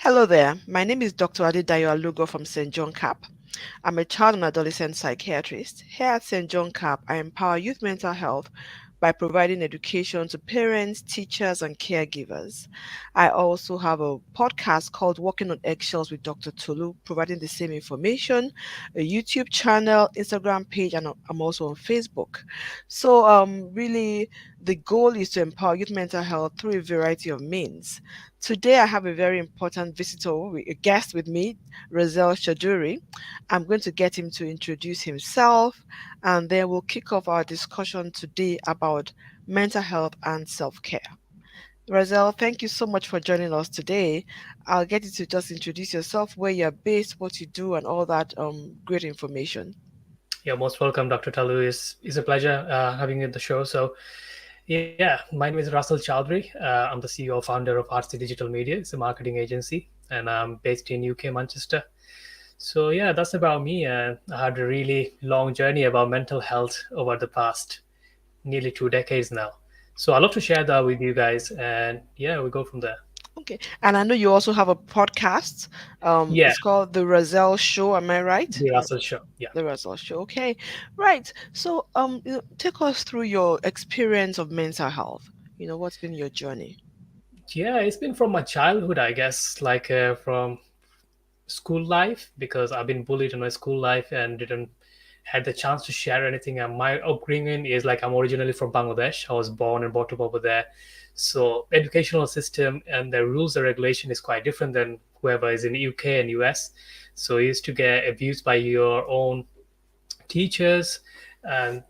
Hello there. My name is Dr. Adedayo Alugo from St. John Cap. I'm a child and adolescent psychiatrist. Here at St. John Cap, I empower youth mental health by providing education to parents, teachers, and caregivers. I also have a podcast called Walking on Eggshells with Dr. Tolu, providing the same information, a YouTube channel, Instagram page, and I'm also on Facebook. Really, the goal is to empower youth mental health through a variety of means. Today, I have a very important visitor, a guest with me, Rasel Chowdury. I'm going to get him to introduce himself, and then we'll kick off our discussion today about mental health and self care. Rasel, thank you so much for joining us today. I'll get you to just introduce yourself, where you're based, what you do, and all that great information. You're most welcome, Dr. Talu. It's a pleasure having you on the show. Yeah, my name is Rasel Chowdury. I'm the CEO, founder of Artsy Digital Media. It's a marketing agency, and I'm based in UK, Manchester. So, yeah, that's about me. I had a really long journey about mental health over the past nearly 2 decades now. So, I'd love to share that with you guys, and yeah, we go from there. Okay, and I know you also have a podcast. Yeah, It's called The Rasel Show. Am I right? the Rasel show. Yeah. The Rasel Show. Okay, right. Take us through your experience of mental health. What's been your journey? Yeah, it's been from my childhood, I guess, like from school life because I've been bullied in my school life and didn't had the chance to share anything. And my upbringing is like I'm originally from Bangladesh. I was born and brought up over there. So educational system and the rules and regulation is quite different than whoever is in UK and US. So you used to get abused by your own teachers and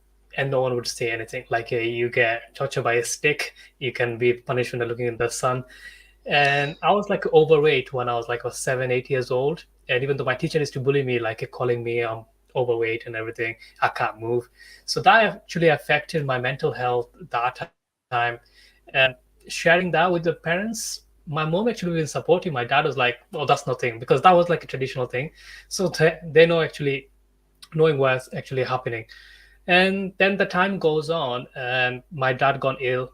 no one would say anything. Like you get tortured by a stick, you can be punished when you're looking in the sun. And I was like overweight when I was like 7, 8 years old. And even though my teacher used to bully me, like calling me overweight and everything, I can't move. So that actually affected my mental health that time. And sharing that with the parents, my mom actually was supporting. My dad was like, "Oh, that's nothing," because that was like a traditional thing. So they know actually knowing what's actually happening. And then the time goes on, and my dad got ill.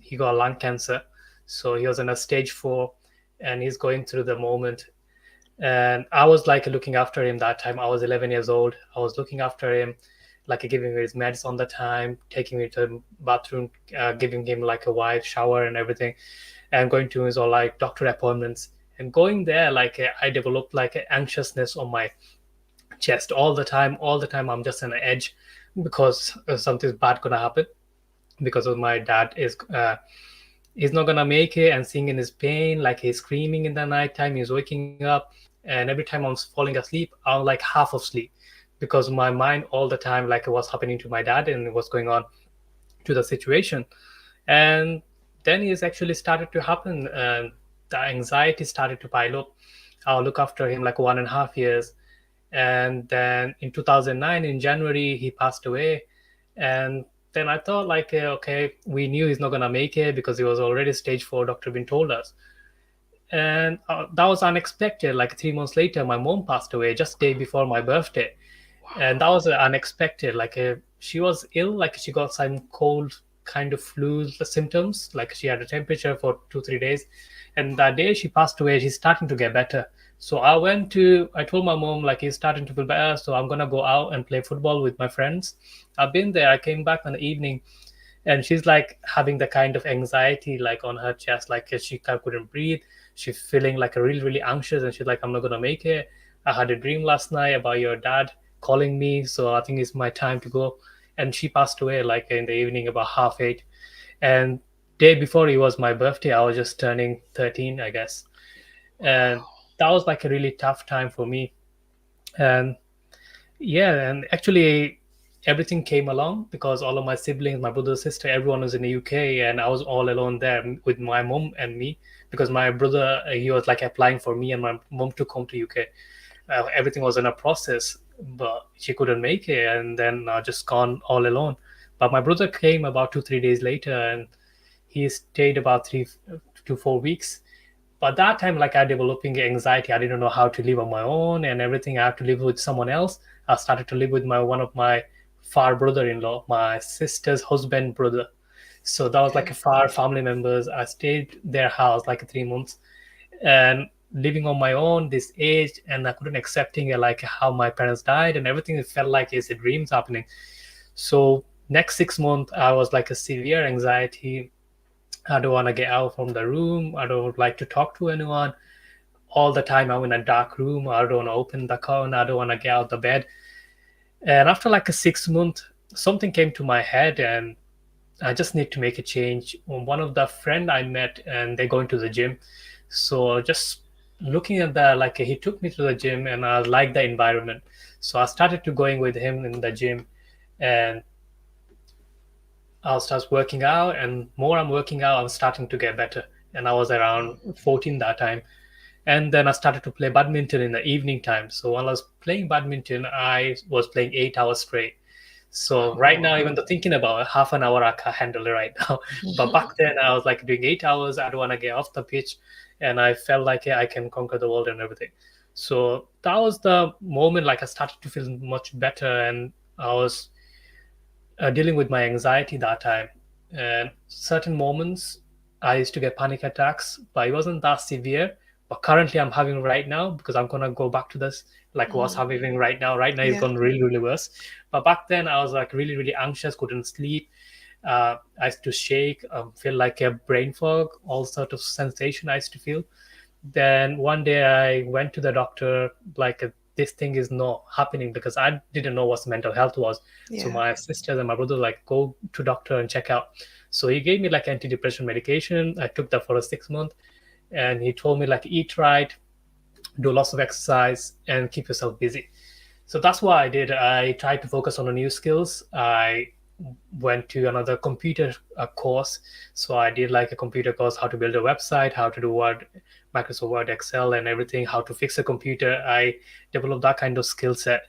He got lung cancer, so he was in a stage 4, and he's going through the moment. And I was like looking after him that time. I was 11 years old. I was looking after him, like giving him his meds on the time, taking him to the bathroom, giving him like a wide shower and everything, and going to his all like doctor appointments. And going there, like I developed like anxiousness on my chest all the time. I'm just on the edge because something's bad gonna happen because of my dad is he's not gonna make it, and seeing in his pain, like he's screaming in the night time, he's waking up, and every time I'm falling asleep, I'm like half of sleep because my mind all the time like what's happening to my dad and what's going on to the situation. And then it's actually started to happen, and the anxiety started to pile up. I'll look after him like 1.5 years, and then in 2009 in January he passed away. And then I thought like okay, we knew he's not going to make it because he was already stage 4, doctor been told us. And that was unexpected. Like 3 months later my mom passed away just day before my birthday. And that Wow. was unexpected. Like she was ill, like she got some cold kind of flu symptoms, like she had a temperature for 2 3 days. And that day she passed away, she's starting to get better. So I told my mom like he's starting to feel better, so I'm gonna go out and play football with my friends. I've been there, I came back in the evening, and she's like having the kind of anxiety like on her chest, like she couldn't breathe. She's feeling like a really anxious, and she's like, I'm not gonna make it. I had a dream last night about your dad calling me, so I think it's my time to go. And she passed away like in the evening about 8:30. And day before it was my birthday, I was just turning 13, I guess. And Wow. that was like a really tough time for me. And yeah, and actually everything came along because all of my siblings, my brother, sister, everyone was in the UK, and I was all alone there with my mom and me because my brother he was like applying for me, and my mom took home to UK. Everything was in a process, but she couldn't make it, and then just gone all alone. But my brother came about 2 3 days later, and he stayed about 3 to 4 weeks. But that time, like I developing anxiety, I didn't know how to live on my own and everything. I have to live with someone else. I started to live with my one of my far brother-in-law, my sister's husband brother. So that was like Okay. a far family members. I stayed their house like 3 months, and living on my own this age, and I couldn't accepting like how my parents died and everything. It felt like it's a dreams happening. So next 6 months I was like a severe anxiety. I don't want to get out from the room. I don't like to talk to anyone. All the time I'm in a dark room. I don't want to open the curtain. I don't want to get out the bed. And after like a 6 month, something came to my head, and I just need to make a change. One of the friend I met, and they're going to the gym. So just looking at the like he took me to the gym, and I like the environment. So I started to going with him in the gym, and I'll start working out, and more I'm working out, I'm starting to get better. And I was around 14 that time. And then I started to play badminton in the evening time. So while I was playing badminton, I was playing 8 hours straight. So right now, Wow. even though thinking about it, half an hour, I can't handle it right now. But back then, I was like doing 8 hours. I don't want to get off the pitch, and I felt like yeah, I can conquer the world and everything. So that was the moment like I started to feel much better, and I was dealing with my anxiety that time. And certain moments, I used to get panic attacks, but it wasn't that severe. But currently, I'm having right now because I'm gonna go back to this like what's Mhm. happening right now. Right now, it's Yeah. gone really, really worse. But back then, I was like really, really anxious, couldn't sleep. I used to shake, feel like a brain fog, all sort of sensation I used to feel. Then one day I went to the doctor, like this thing is not happening because I didn't know what mental health was. So Yeah. my sisters and my brother like go to doctor and check out. So he gave me like antidepressant medication. I took that for a 6 month, and he told me like eat right, do lots of exercise, and keep yourself busy. So that's what I did. I tried to focus on the new skills. I went to another computer course. So I did like a computer course, how to build a website, how to do Word, Microsoft Word, Excel, and everything, how to fix a computer. I developed that kind of skill set.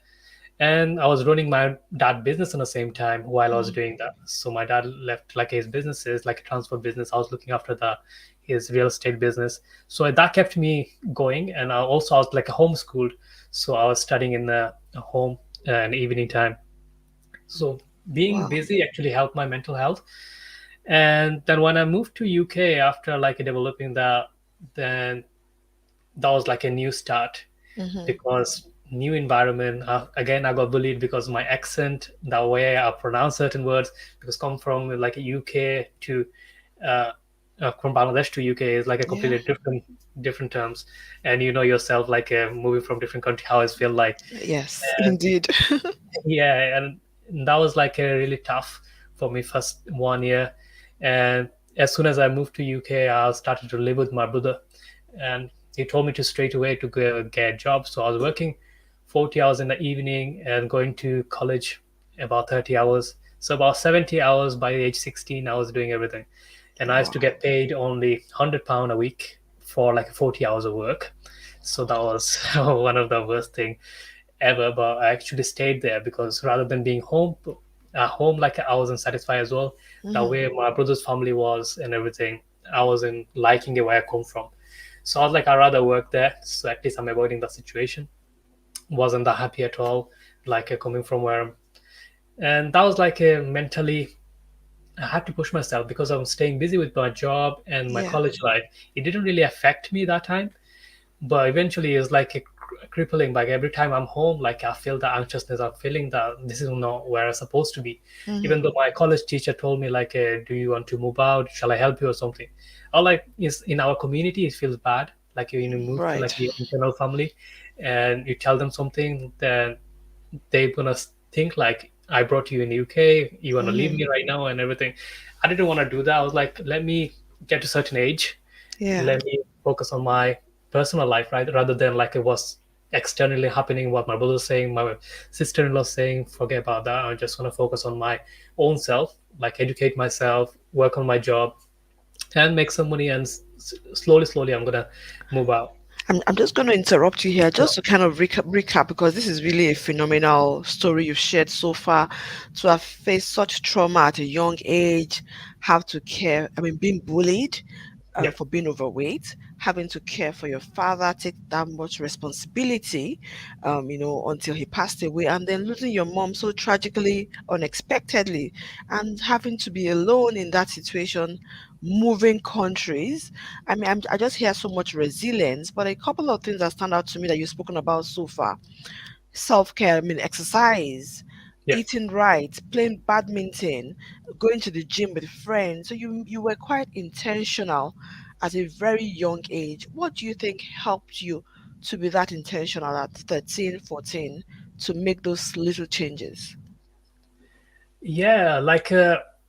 And I was running my dad business at the same time while I was Mhm. doing that. So my dad left like his businesses, like a transport business. I was looking after the his real estate business. So that kept me going. And I was like a homeschooled. So I was studying in the home and evening time. So being Wow. busy actually helped my mental health. And then when I moved to UK after like developing that, then that was like a new start Mhm. because new environment. Again, I got bullied because my accent, the way I pronounce certain words, because come from like a UK to uh, from Bangladesh to UK is like a Yeah. completely different terms, and you know yourself like moving from different country how it feel like. Yes, indeed. Yeah, and that was like a really tough for me first 1 year. And as soon as I moved to UK, I started to live with my brother, and he told me to straight away to go get a job. So I was working 40 hours in the evening and going to college about 30 hours. So about 70 hours by age 16 I was doing everything. And I used to Wow. get paid only £100 a week for like 40 hours of work. So that was one of the worst thing ever. But I actually stayed there because rather than being home at home, like I wasn't satisfied as well. The Mhm. way my brother's family was and everything, I wasn't liking it where I come from. So I was like, I'd rather work there. So at least I'm avoiding the situation. Wasn't that happy at all, like coming from where and that was like a mentally I had to push myself because I'm staying busy with my job and my Yeah. college life. It didn't really affect me that time, but eventually it's like a crippling. Like every time I'm home, like I feel the anxiousness. I'm feeling that this is not where I'm supposed to be. Even Mhm. though my college teacher told me like, "Do you want to move out? Shall I help you or something?" Or like is in our community, it feels bad. Like you move to Right. like your internal family, and you tell them something, then they're gonna think like I brought you in UK, you wanna leave Mhm. me right now and everything. I didn't want to do that. I was like, let me get to a certain age, Yeah. let me focus on my personal life, right? Rather than like it was externally happening, what my brother's saying, my sister-in-law saying, forget about that. I just want to focus on my own self, like educate myself, work on my job, and make some money. And slowly, I'm gonna move out. I'm just going to interrupt you here Sure. just to kind of recap because this is really a phenomenal story you've shared so far. To have faced such trauma at a young age, have to care, I mean, being bullied Yeah. for being overweight, having to care for your father, take that much responsibility, until he passed away, and then losing your mom so tragically, unexpectedly, and having to be alone in that situation moving countries. I just hear so much resilience, but a couple of things that stand out to me that you've spoken about so far: self-care, exercise, Yeah. eating right, playing badminton, going to the gym with friends. So you were quite intentional at a very young age. What do you think helped you to be that intentional at 13, 14 to make those little changes? Yeah,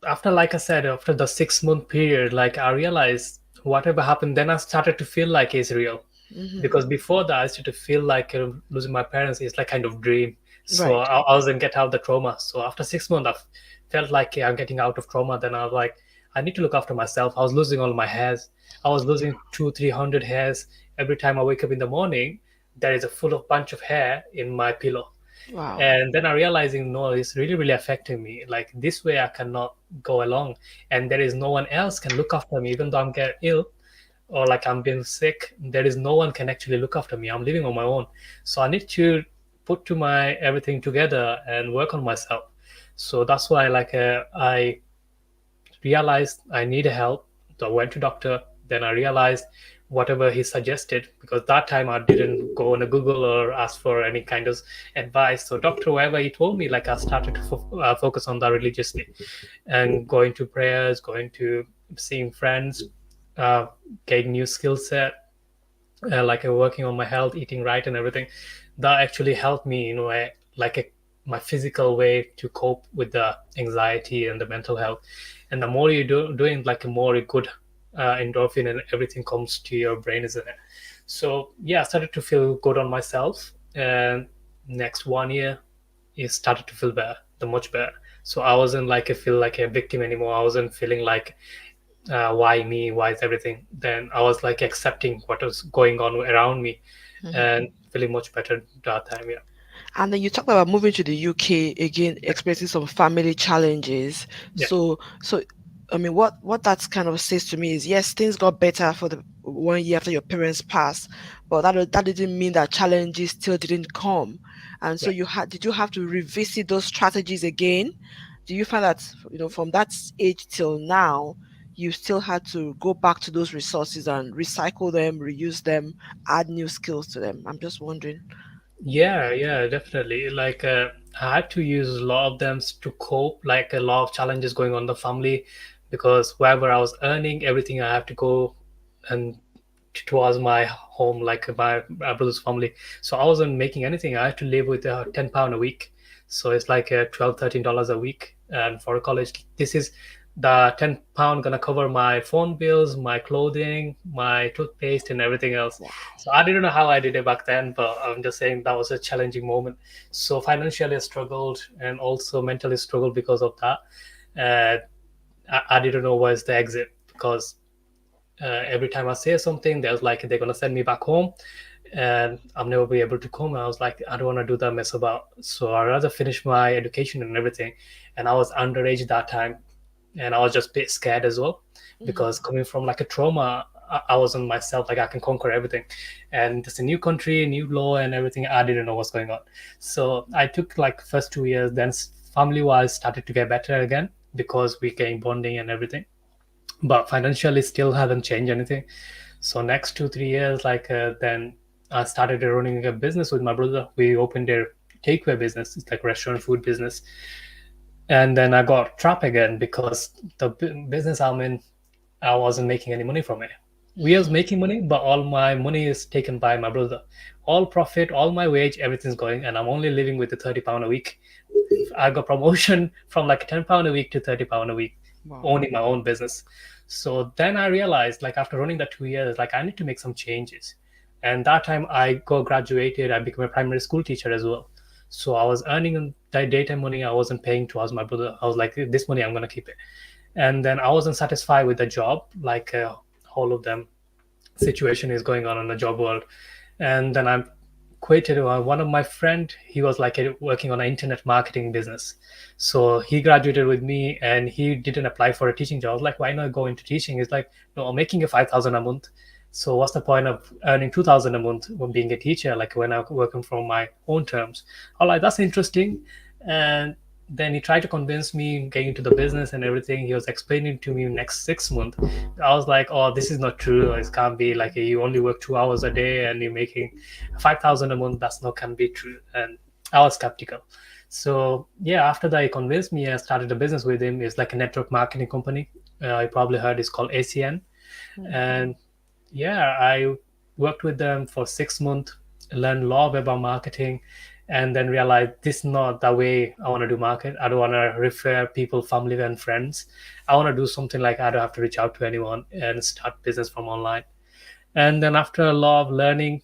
after, like I said, after the 6 month period, like I realized whatever happened, then I started to feel like it's real. Hmm. Because before that, I started to feel like losing my parents is like kind of dream. So Right. I wasn't get out of the trauma. So after 6 months, felt like I'm getting out of trauma. Then I was like, I need to look after myself. I was losing all my hairs. I was losing 200-300 hairs every time I wake up in the morning. There is a full of bunch of hair in my pillow. Wow. And then I realizing, no, it's really really affecting me. Like this way I cannot go along, and there is no one else can look after me. Even though I'm get ill or like I'm being sick, there is no one can actually look after me. I'm living on my own. So I need to put to my everything together and work on myself. So that's why I realized I need help. So I went to doctor. Then I realized whatever he suggested, because that time I didn't go on a Google or ask for any kind of advice. So doctor, whatever he told me, like I started to focus on that religiously and going to prayers, going to seeing friends, uh, getting new skill set, working on my health, eating right, and everything. That actually helped me in a way, my physical way to cope with the anxiety and the mental health. And the more you doing, like the more good endorphin and everything comes to your brain, isn't it? So yeah, I started to feel good on myself, and next 1 year, it started to feel better, the much better. So I wasn't like I feel like a victim anymore. I wasn't feeling like why me, why is everything. Then I was like accepting what was going on around me and feeling much better that time. Yeah. And then you talked about moving to the UK again, experiencing some family challenges. Yeah. So, what that kind of says to me is, yes, things got better for the 1 year after your parents passed, but that didn't mean that challenges still didn't come. And so Yeah. did you have to revisit those strategies again? Do you find that, from that age till now, you still had to go back to those resources and recycle them, reuse them, add new skills to them? I'm just wondering. Yeah, yeah, definitely. I had to use a lot of them to cope, like a lot of challenges going on in the family, because wherever I was earning, everything I have to go and towards my home, like my brother's family. So I wasn't making anything. I had to live with £10 a week. So it's like 12, $13 a week. And for college, this is the £10 gonna cover my phone bills, my clothing, my toothpaste, and everything else. Wow. So I didn't know how I did it back then, but I'm just saying that was a challenging moment. So financially I struggled and also mentally struggled because of that. I didn't know where's the exit, because every time I say something, there's like they're gonna send me back home, and I'll never be able to come. And I was like, I don't want to do that mess about. So I rather finish my education and everything. And I was underage that time, and I was just a bit scared as well, Mhm. because coming from like a trauma, I wasn't myself. Like I can conquer everything, and it's a new country, new law, and everything. I didn't know what's going on. So I took like first 2 years. Then family wise started to get better again because we came bonding and everything, but financially still haven't changed anything. So next 2 3 years, then I started running a business with my brother. We opened a takeaway business. It's like restaurant food business. And then I got trapped again because the business I'm in, I wasn't making any money from it. We was making money, but all my money is taken by my brother. All profit, all my wage, everything's going, and I'm only living with the £30 a week. I got promotion from like £10 a week to £30 a week, Wow. owning my own business. So then I realized, like after running that 2 years, like I need to make some changes. And that time I got graduated, I became a primary school teacher as well. So I was earning that daytime money. I wasn't paying towards my brother. I was like, this money I'm gonna keep it. And then I wasn't satisfied with the job, all of them situation is going on in the job world. And then I quitted. One of my friend, he was like working on an internet marketing business. So he graduated with me and he didn't apply for a teaching job. I was like, why not go into teaching? He's like, no, I'm making a 5,000 a month. So what's the point of earning 2,000 a month when being a teacher, like when I'm working from my own terms? I'm like, that's interesting. And then he tried to convince me getting into the business and everything. He was explaining to me next 6 months. I was like, oh, this is not true. It can't be like you only work 2 hours a day and you're making 5,000 a month. That's not can be true. And I was skeptical. So yeah, after that he convinced me. I started a business with him. It's like a network marketing company. You probably heard it's called ACN. Mm. And yeah, I worked with them for 6 months, learned a lot about marketing, and then realized this is not the way I want to do market. I don't want to refer people, family, and friends. I want to do something like I don't have to reach out to anyone and start business from online. And then after a lot of learning,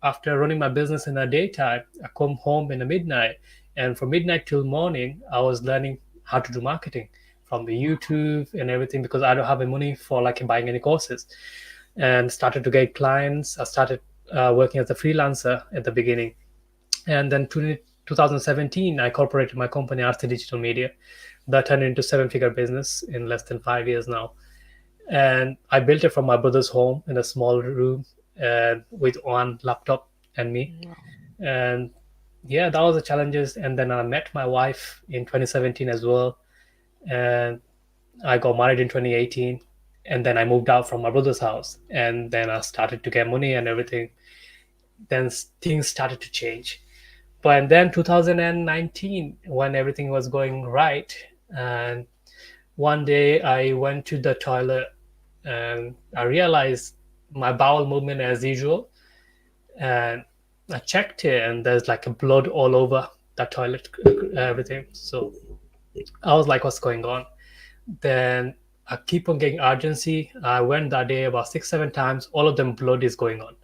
after running my business in the daytime, I come home in the midnight, and from midnight till morning, I was learning how to do marketing from the YouTube and everything because I don't have the money for like buying any courses, and started to get clients. I started working as a freelancer at the beginning, and then 2017, I incorporated my company, RT Digital Media. That turned into seven-figure business in less than 5 years now. And I built it from my brother's home in a small room with one laptop and me. Wow. And yeah, that was the challenges. And then I met my wife in 2017 as well. And I got married in 2018. And then I moved out from my brother's house. And then I started to get money and everything. Then things started to change. But then 2019, when everything was going right, and one day I went to the toilet and I realized my bowel movement as usual, and I checked it and there's like a blood all over the toilet, everything. So I was like, what's going on? Then I keep on getting urgency. I went that day about 6, 7 times. All of them blood is going on.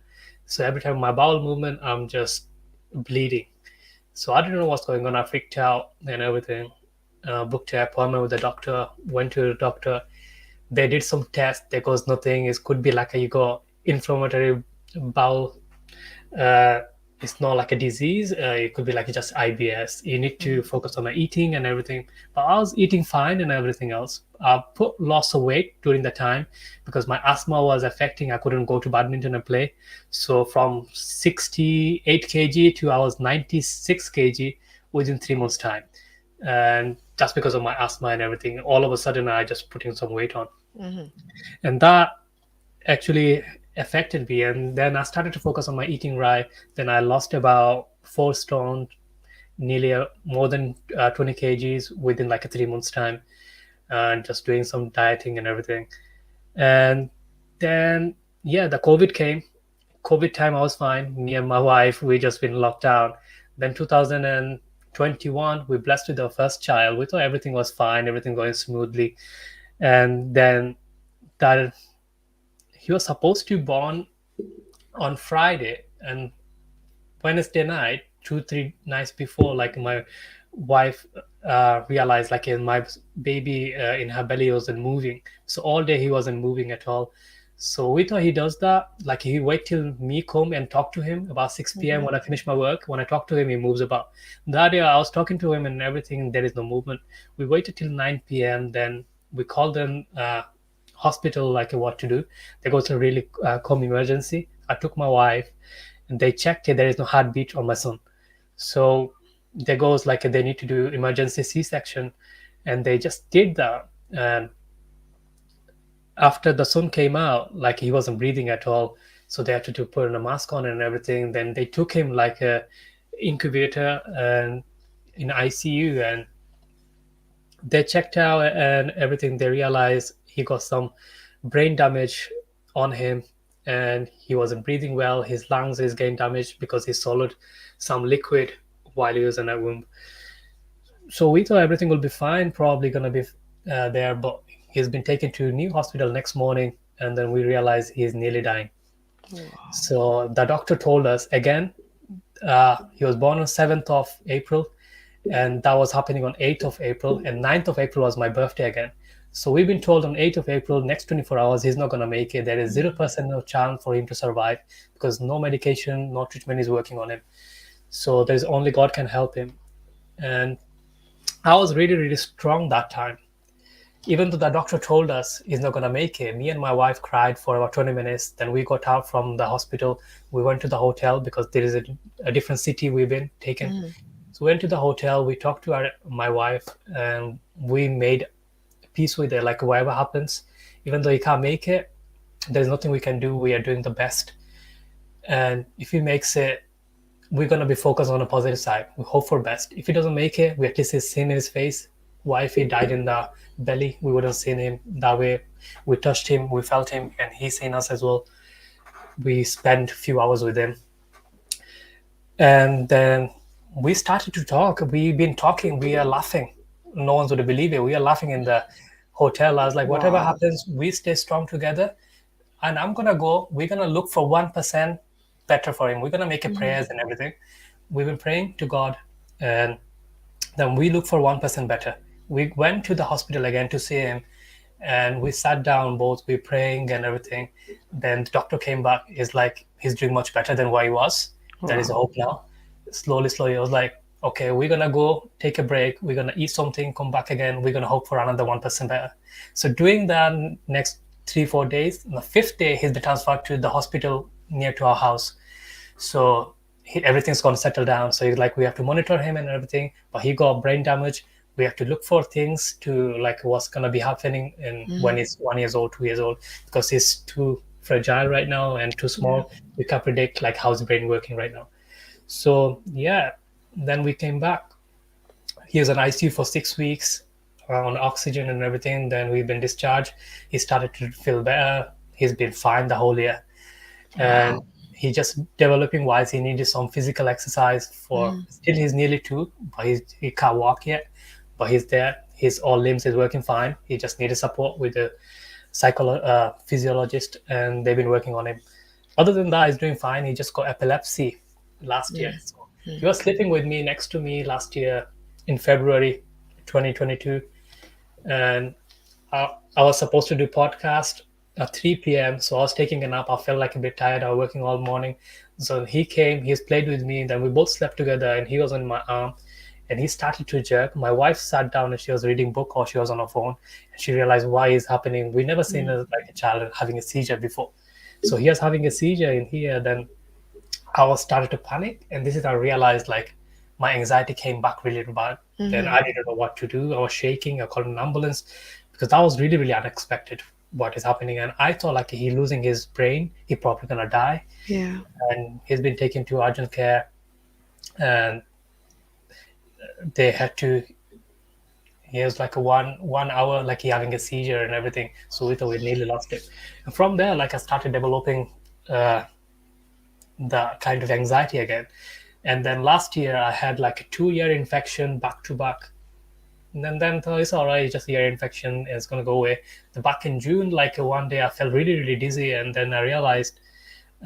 So every time my bowel movement, I'm just bleeding. So I didn't know what's going on. I freaked out and everything. Booked an appointment with the doctor. Went to the doctor. They did some tests. There was nothing. It could be like you got inflammatory bowel. Uh, it's not like a disease. It could be like just IBS. You need to Mm. focus on the eating and everything. But I was eating fine and everything else. I put lots of weight during the time because my asthma was affecting. I couldn't go to badminton and play. So from 68 kg to I was 96 kg within 3 months time. And just because of my asthma and everything, all of a sudden I just putting some weight on. Mhm. And that actually affected me. And then I started to focus on my eating right. Then I lost about 4 stone, nearly more than 20 kgs within like a 3 months time, and just doing some dieting and everything. And then yeah, the COVID came. COVID time I was fine. Me and my wife, we just been locked down. Then 2021, we blessed with our first child. We thought everything was fine, everything going smoothly. And then that he was supposed to be born on Friday, and Wednesday night, 2 3 nights before, like my wife realized like my baby in her belly wasn't moving. So all day he wasn't moving at all. So we thought he does that. Like he wait till me come and talk to him about 6 p.m. Mhm. when I finish my work. When I talk to him, he moves about. That day I was talking to him and everything. There is no movement. We waited till 9 p.m. Then we called them hospital like what to do. They go to really come emergency. I took my wife and they checked it. There is no heartbeat on my son. So there goes like they need to do emergency C-section, and they just did that. And after the son came out, like he wasn't breathing at all, so they had to put a mask on and everything. Then they took him like a incubator and in ICU, and they checked out and everything. They realized he got some brain damage on him, and he wasn't breathing well. His lungs is getting damaged because he swallowed some liquid while he was in a womb. So we thought everything will be fine, probably gonna be there, but he's been taken to new hospital next morning, and then we realized he's nearly dying. Wow. So the doctor told us again, he was born on 7th of April, and that was happening on 8th of April, and 9th of April was my birthday again. So we've been told on 8th of April, next 24 hours, he's not going to make it. There is Mhm. 0% of chance for him to survive because no medication, no treatment is working on him. So there's only God can help him. And I was really, really strong that time. Even though the doctor told us he's not going to make it, me and my wife cried for about 20 minutes. Then we got out from the hospital. We went to the hotel because there is a different city we've been taken. Mhm. So we went to the hotel. We talked to my wife, and we made peace with it. Like whatever happens, even though he can't make it, there's nothing we can do. We are doing the best, and if he makes it, we're gonna be focused on the positive side. We hope for best. If he doesn't make it, we at least see seen his face. Why if he died in the belly, we wouldn't seen him that way. We touched him, we felt him, and he seen us as well. We spent a few hours with him, and then we started to talk. We've been talking. We are laughing. No one's gonna believe it. We are laughing in the hotel. I was like, whatever Wow. happens, we stay strong together. And I'm gonna go. We're gonna look for 1% better for him. We're gonna make a Mm-hmm. prayers and everything. We've been praying to God, and then we look for 1% better. We went to the hospital again to see him, and we sat down both. We praying and everything. Then the doctor came back. He's like, he's doing much better than what he was. There is a Wow. hope now. Slowly, slowly, I was like, okay, we're gonna go take a break. We're gonna eat something, come back again. We're gonna hope for another 1% better. So doing that next 3 4 days, on the fifth day, he's been transferred to the hospital near to our house. So everything's going to settle down. So he's like, we have to monitor him and everything, but he got brain damage. We have to look for things to like what's going to be happening in when Mm-hmm. he's 1 years old, 2 years old, because he's too fragile right now and too Yeah. small. We can't predict like how's the brain working right now. So yeah, then we came back. He was in ICU for 6 weeks on oxygen and everything. Then we've been discharged. He started to feel better. He's been fine the whole year, and Wow. he just developing wise. He needed some physical exercise for Mm-hmm. still he's nearly 2, but he can't walk yet, but he's there. His all limbs is working fine. He just needed support with the physiologist, and they've been working on him. Other than that, he's doing fine. He just got epilepsy last year, so he was sleeping with me next to me last year in February 2022, and I was supposed to do podcast at 3 p.m. So I was taking a nap. I felt like a bit tired. I was working all morning. So he came, he's played with me, and then we both slept together, and he was on my arm, and he started to jerk. My wife sat down and she was reading book or she was on her phone, and she realized why is happening. We never seen like a child having a seizure before. So he was having a seizure in here. Then I was started to panic, and this is I realized like my anxiety came back really bad. Then Mm-hmm. I didn't know what to do. I was shaking. I called an ambulance because that was really really unexpected what is happening, and I thought like he losing his brain, he probably gonna die, Yeah. and he's been taken to urgent care, and they had to. He was like a one hour like he having a seizure and everything, so we thought we nearly lost him. And from there, like I started developing uh, the kind of anxiety again. And then last year I had like a 2 year infection back to back. And then thought it's all right, it's just ear infection, it's gonna go away. The back in June, like one day I felt really, really dizzy, and then I realized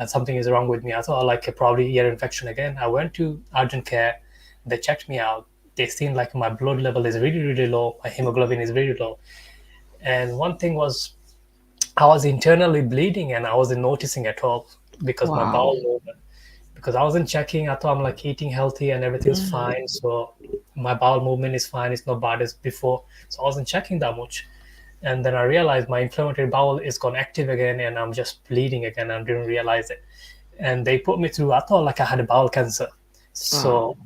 something is wrong with me. I thought like probably ear infection again. I went to urgent care, they checked me out. They seen like my blood level is really, really low, my hemoglobin is really low. And one thing was I was internally bleeding and I wasn't noticing at all because my Wow. bowel movement because I wasn't checking. I thought I'm like eating healthy and everything's Mm-hmm. fine. So my bowel movement is fine. It's not bad as before. So I wasn't checking that much. And then I realized my inflammatory bowel is gone active again and I'm just bleeding again. I didn't realize it. And they put me through, I thought like I had a bowel cancer. Wow. So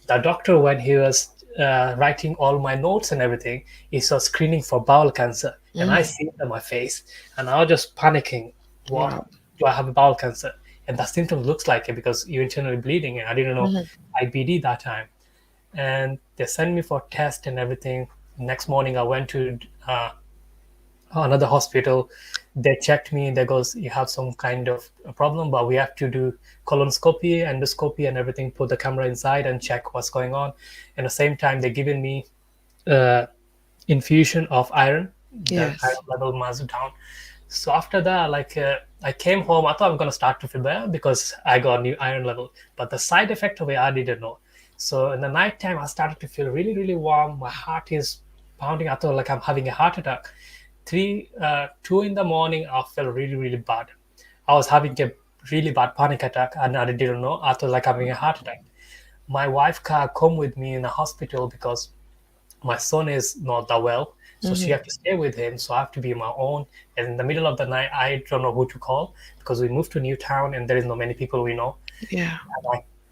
the doctor, when he was writing all my notes and everything, he saw screening for bowel cancer. And I Mm-hmm. see it on my face. And I was just panicking. What? Wow. Do I have a bowel cancer? And that symptom looks like it because you're internally bleeding. And I didn't know Mm-hmm. IBD that time. And they sent me for test and everything. Next morning, I went to another hospital. They checked me. They goes, you have some kind of a problem, but we have to do colonoscopy, endoscopy, and everything. Put the camera inside and check what's going on. And at the same time, they given me uh, infusion of iron. The iron Yes. level was down. So after that, like I came home, I thought I'm gonna start to feel better because I got new iron level. But the side effect of it, I didn't know. So in the night time, I started to feel really, really warm. My heart is pounding. I thought like I'm having a heart attack. 2 in the morning, I felt really, really bad. I was having a really bad panic attack, and I didn't know. I thought like having a heart attack. My wife can't come with me in the hospital because my son is not that well, so she Mm-hmm. have to stay with him. So I have to be my own. And in the middle of the night, I don't know who to call because we moved to a new town and there is not many people we know. Yeah.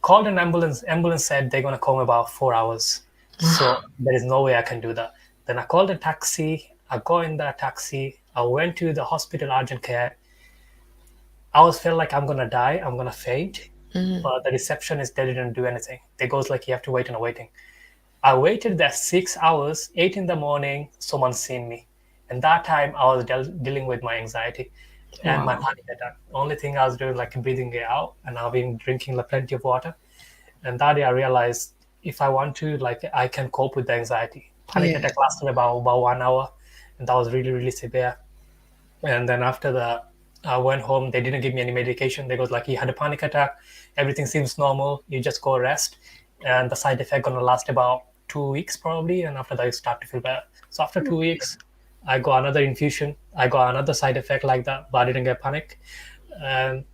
Called an ambulance. Ambulance said they're gonna come about 4 hours. So there is no way I can do that. Then I called a taxi. I got in that taxi. I went to the hospital urgent care. I was felt like I'm gonna die. I'm gonna faint. Mm. But the receptionist they didn't do anything. They goes like you have to wait and waiting. I waited there 6 hours. 8 in the morning, someone seen me, and that time I was dealing with my anxiety and my Wow. panic attack. Only thing I was doing like breathing it out, and I've been drinking like plenty of water. And that day I realized if I want to, like I can cope with the anxiety. Panic Yeah. attack lasted about 1 hour, and that was really really severe. And then after that, I went home. They didn't give me any medication. They goes like, you had a panic attack. Everything seems normal. You just go rest, and the side effect gonna last about 2 weeks probably. And after that, you start to feel better. So after 2 weeks, I got another infusion. I got another side effect like that, but I didn't get panic. And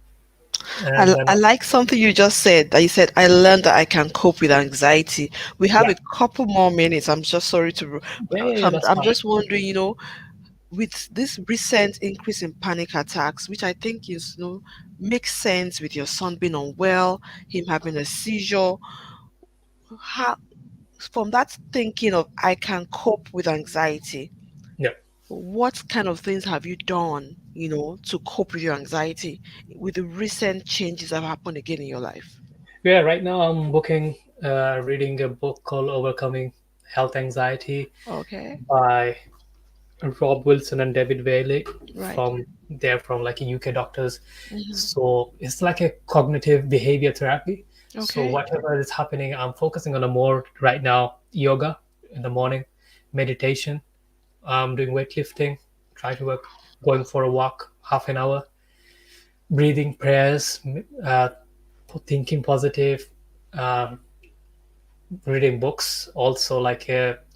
I, and l- then I like something you just said that you said, I learned that I can cope with anxiety. We have yeah, a couple more minutes. I'm just sorry to, yeah, so I'm, that's I'm fine. just wondering, with this recent increase in panic attacks, which I think is, makes sense with your son being unwell, him having a seizure, how, from that thinking of I can cope with anxiety, Yeah, what kind of things have you done, to cope with your anxiety with the recent changes that have happened again in your life? yeah. Right now, I'm reading a book called "Overcoming Health Anxiety" Okay. by Rob Wilson and David Bailey Right. from they're from like UK doctors. Hmm. So it's like a cognitive behavior therapy. So Okay. whatever is happening, I'm focusing on a more right now yoga in the morning, meditation. I'm doing weightlifting, try to work, going for a walk, half an hour, breathing prayers, uh, thinking positive, um, reading books, also like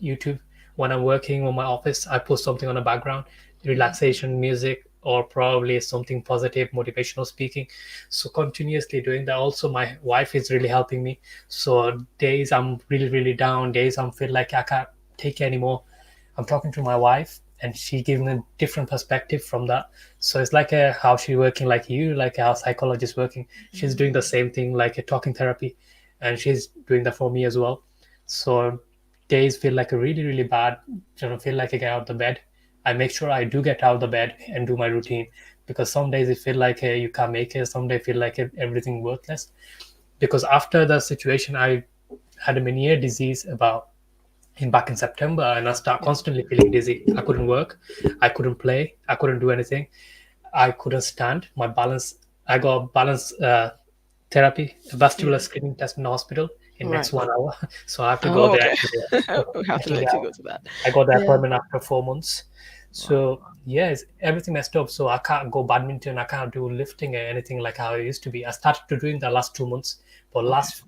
YouTube. When I'm working on my office, I put something on the background, relaxation music, or probably something positive, motivational speaking. So continuously doing that. Also, my wife is really helping me. So days I'm really really down, days I'm feel like I can't take anymore, I'm talking to my wife, and she gives me a different perspective from that. So it's like how she's working like you, like how psychologist working. She's doing the same thing, like a talking therapy, and she's doing that for me as well. So days feel like a really really bad, feel like I get out of the bed. I make sure I do get out of the bed and do my routine, because some days it feel like you can't make it. Some days feel like everything worthless. Because after the situation, I had a many disease about in back in September, and I start Yeah. constantly feeling dizzy. I couldn't work, I couldn't play, I couldn't do anything. I couldn't stand my balance. I got balance therapy, a vestibular Yeah. screening test in the hospital in next Right. 1 hour. So I have to go Oh, there. okay. So We have to actually, let you go to that. I got the Yeah. appointment after 4 months. So Wow. yeah, it's everything messed up. So I can't go badminton. I can't do lifting or anything like how it used to be. I started to doing the last 2 months, but Okay. last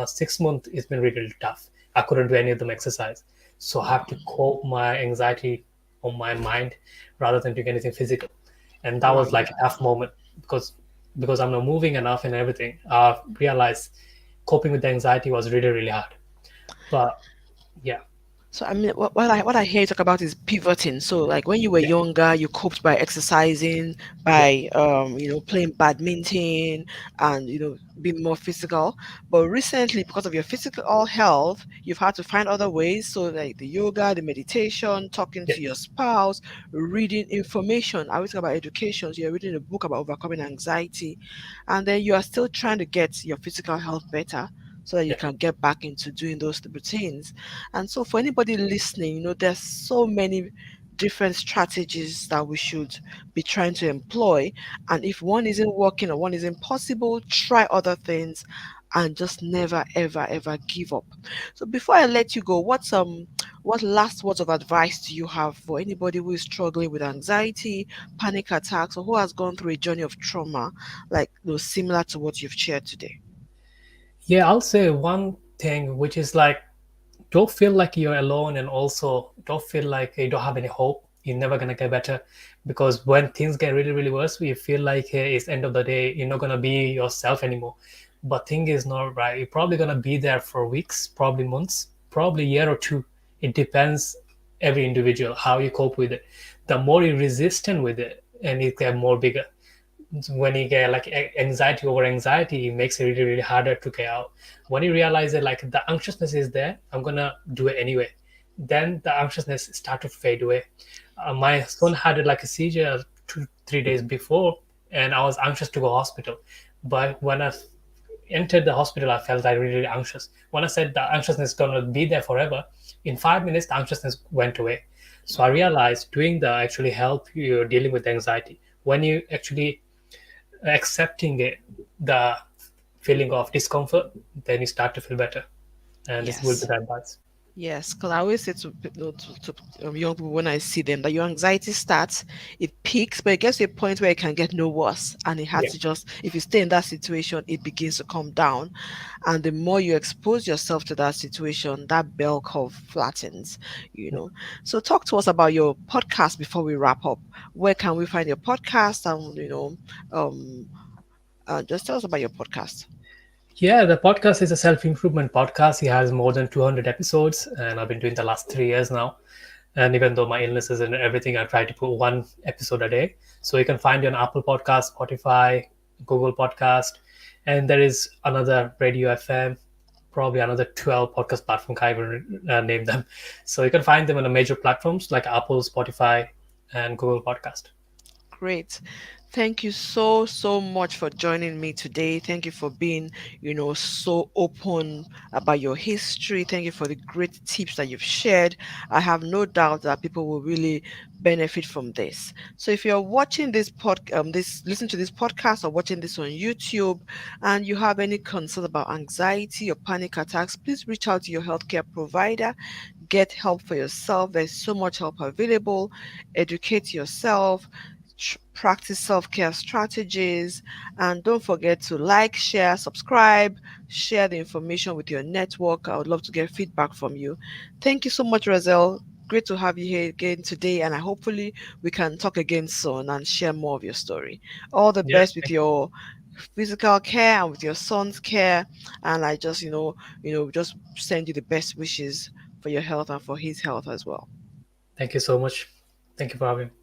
6 months it's been really, really tough. I couldn't do any of them exercise. So I have Wow. to cope my anxiety on my mind rather than doing anything physical. And that was Wow. like a tough moment, because I'm not moving enough and everything. I realized coping with the anxiety was really, really hard. But yeah, So I mean, what I hear you talk about is pivoting. So like when you were yeah, younger, you coped by exercising, yeah, by playing badminton, and being more physical. But recently, because of your physical health, you've had to find other ways. So like the yoga, the meditation, talking yeah, to your spouse, reading information. I always talk about education. So you're reading a book about overcoming anxiety, and then you are still trying to get your physical health better so that you yeah, can get back into doing those routines. And so, for anybody listening, there's so many different strategies that we should be trying to employ. And if one isn't working or one isn't possible, try other things and just never, ever, ever give up. So, before I let you go, what last words of advice do you have for anybody who is struggling with anxiety, panic attacks, or who has gone through a journey of trauma, like similar to what you've shared today? yeah. I'll say one thing, which is like, don't feel like you're alone, and also don't feel like you don't have any hope. You're never gonna get better, because when things get really really worse, you feel like it's end of the day. You're not gonna be yourself anymore. But thing is not right. You're probably gonna be there for weeks, probably months, probably a year or two. It depends every individual how you cope with it. The more you're resistant with it, and it get more bigger. when you get like anxiety over anxiety, it makes it really really harder to get out. When you realize that like the anxiousness is there, I'm gonna do it anyway, then the anxiousness start to fade away. My son Yes. had like a seizure 2 3 days before, and I was anxious to go hospital. But when I entered the hospital, I felt like really, really anxious. When I said the anxiousness is gonna be there forever, in 5 minutes the anxiousness went away. So I Wow. realized doing the actually help you dealing with anxiety. When you actually accepting it, the feeling of discomfort, then you start to feel better. And this will be Yes. the advice. Yes, because I always say to, young people when I see them that your anxiety starts, it peaks, but it gets to a point where it can get no worse. And it has Yeah. to just, if you stay in that situation, it begins to come down. And the more you expose yourself to that situation, that bell curve flattens, you know. So talk to us about your podcast before we wrap up. Where can we find your podcast? And, um, just tell us about your podcast. Yeah, the podcast is a self-improvement podcast. He has more than 200 episodes, and I've been doing the last 3 years now. And even though my illnesses and everything, I try to put one episode a day. So you can find it on Apple Podcast, Spotify, Google Podcast, and there is another Radio FM, probably another 12 podcast platform. Can't even name them. So you can find them on the major platforms like Apple, Spotify, and Google Podcast. Great. Thank you so, so much for joining me today. Thank you for being, so open about your history. Thank you for the great tips that you've shared. I have no doubt that people will really benefit from this. So if you're watching listen to this podcast or watching this on YouTube and you have any concern about anxiety or panic attacks, please reach out to your healthcare provider. Get help for yourself. There's so much help available. Educate yourself, practice self care strategies, and don't forget to like, share, subscribe, share the information with your network. I would love to get feedback from you. Thank you so much, Razel. Great to have you here again today, and I hopefully we can talk again soon and share more of your story. All the Yeah, best with your physical care and with your son's care, and I just just send you the best wishes for your health and for his health as well. thank you so much. Thank you for having me.